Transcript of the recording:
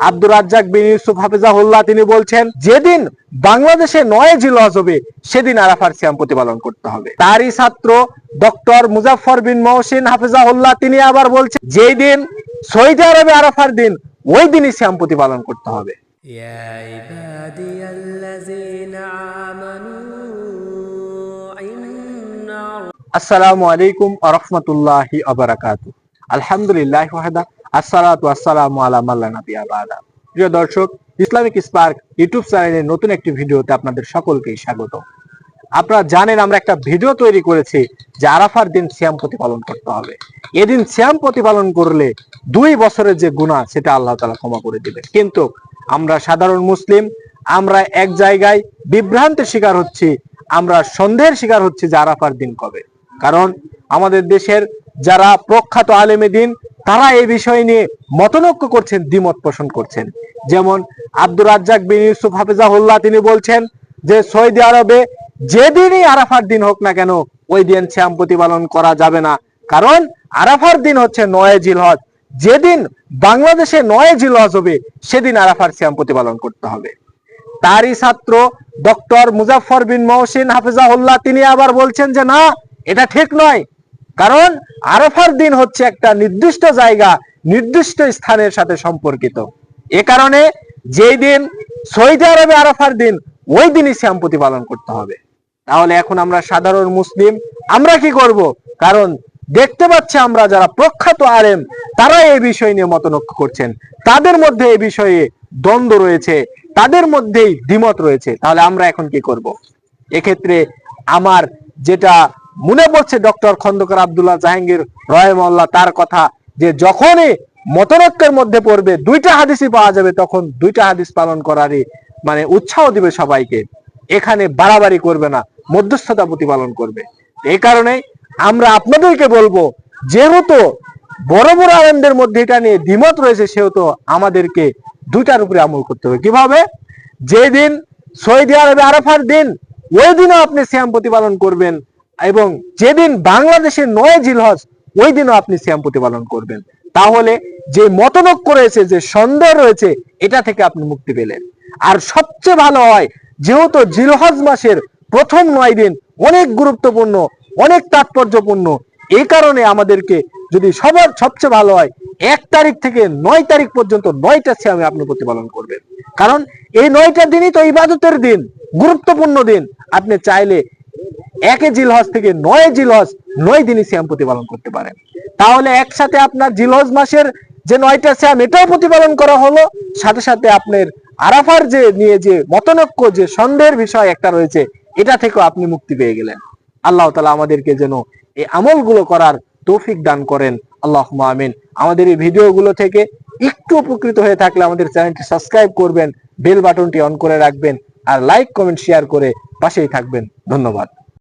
আব্দুর রাজ্জাক বিন ইউসুফ হাফিজাহুল্লাহ তিনি বলছেন, যেদিন বাংলাদেশে 9 জিলহজ হবে সেদিন আরাফার সিয়াম প্রতিপালন করতে হবে। তারই ছাত্র ডক্টর মুজাফফর বিন মহসিন হাফিজাহুল্লাহ তিনি আবার বলছেন, যেই দিন সৌদি আরবে আরাফার দিন ওই দিনই সিয়াম প্রতিপালন করতে হবে। আসসালামু আলাইকুম ওয়া রাহমাতুল্লাহি ওয়া বারাকাতুহু। আলহামদুলিল্লাহ ওয়াহদা, আসসালাতু ওয়াসসালামু আলা মান লা নাবিয়্যা বা'দা। প্রিয় দর্শক, ইসলামিক স্পার্ক ইউটিউব চ্যানেলের নতুন একটি ভিডিওতে আপনাদের সকলকে স্বাগত। আপনারা জানেন আমরা একটা ভিডিও তৈরি করেছি যে আরাফার দিন সিয়াম প্রতিপালন করতে হবে। এদিন সিয়াম প্রতিপালন করলে 2 বছরের যে গুনাহ সেটা আল্লাহ তাআলা ক্ষমা করে দিবেন। কিন্তু আমরা সাধারণ মুসলিম, আমরা এক জায়গায় বিভ্রান্তির শিকার হচ্ছি, আমরা সন্দেহের শিকার হচ্ছি যে আরাফার দিন কবে। কারণ আমাদের দেশের যারা প্রখ্যাত আলেমে দিন তারা এই বিষয় নিয়ে মতনৈক্য করছেন, দ্বিমত পোষণ করছেন। যেমন আব্দুর রাজ্জাক বিন ইউসুফ হাফিজাহুল্লাহ তিনি বলছেন যে সৌদি আরবে যেদিনই আরাফার দিন হোক না কেন ওই দিন সিয়াম প্রতিপালন করা যাবে না, কারণ আরাফার দিন হচ্ছে 9 জিলহজ। যেদিন বাংলাদেশে 9 জিলহজ হবে সেদিন আরাফার সিয়াম প্রতিপালন করতে হবে। তারই ছাত্র ডক্টর মুজাফফর বিন মহসিন হাফিজাহুল্লাহ তিনি আবার বলছেন যে না, এটা ঠিক নয়, কারণ আরাফার দিন হচ্ছে একটা নির্দিষ্ট জায়গা, নির্দিষ্ট স্থানের সাথে সম্পর্কিত। এ কারণে যেই দিন সৌদি আরবে আরাফার দিন ওই দিনই সিয়াম প্রতিপালন করতে হবে। তাহলে এখন আমরা সাধারণ মুসলিম আমরা কি করব? কারণ দেখতে পাচ্ছি আমরা যারা প্রখ্যাত আলেম তারা এই বিষয় নিয়ে মতনৈক্য করছেন, তাদের মধ্যে এই বিষয়ে দ্বন্দ্ব রয়েছে, তাদের মধ্যেই দ্বিমত রয়েছে। তাহলে আমরা এখন কি করব? এক্ষেত্রে আমার যেটা মনে পড়ছে ডক্টর খন্দকার আব্দুল্লাহ জাহাঙ্গীর রাহিমাহুল্লাহ তার কথা, যে যখনই মতনৈক্যের মধ্যে পড়বে 2টা হাদিসই পাওয়া যাবে তখন 2টা হাদিস পালন করারই উৎসাহ দিবে সবাইকে। এখানে বাড়াবাড়ি করবে না, মধ্যস্থতা প্রতিপালন করবে। এই কারণে আমরা আপনাদেরকে বলবো, যেহেতু বড় বড় আলেমদের মধ্যে এটা নিয়ে দ্বিমত রয়েছে সেহেতু আমাদেরকে 2টার উপরে আমল করতে হবে। কিভাবে? যেদিন সৌদি আরবে আরাফার দিন ওই দিনও আপনি সিয়াম প্রতিপালন করবেন, এবং যেদিন বাংলাদেশে 9 জিলহজ ওই দিনও আপনি সিয়াম প্রতিপালন করবেন। তাহলে যে মতনৈক্য রয়েছে, যে সন্দেহ রয়েছে, এটা থেকে আপনি মুক্তি পেলেন। আর সবচেয়ে ভালো হয়, যেহেতু জিলহজ মাসের প্রথম 9 দিন অনেক গুরুত্বপূর্ণ, অনেক তাৎপর্যপূর্ণ, এই কারণে আমাদেরকে যদি সবচেয়ে ভালো হয় 1 তারিখ থেকে 9 তারিখ পর্যন্ত 9টা সিয়ামে আপনি প্রতিপালন করবেন। কারণ এই 9টা দিনই তো ইবাদতের দিন, গুরুত্বপূর্ণ দিন। আপনি চাইলে 1 জিলহজ থেকে 9 জিলহজ 9 দিনই সিয়াম প্রতিপালন করতে পারেন। তাহলে একসাথে আপনার জিলহজ মাসের যে 9টা সিয়াম এটাও প্রতিপালন করা হলো, সাথে সাথে আপনার আরাফার যে নিয়ে যে মতনৈক্য, যে সন্দেহের বিষয় একটা রয়েছে, এটা থেকেও আপনি মুক্তি পেয়ে গেলেন। আল্লাহ তাআলা আমাদেরকে যেন এই আমলগুলো করার তৌফিক দান করেন, আল্লাহুম্মা আমিন। আমাদের এই ভিডিওগুলো থেকে একটু উপকৃত হয়ে থাকলে আমাদের চ্যানেলটি সাবস্ক্রাইব করবেন, বেল বাটনটি অন করে রাখবেন, আর লাইক কমেন্ট শেয়ার করে পাশেই থাকবেন। ধন্যবাদ।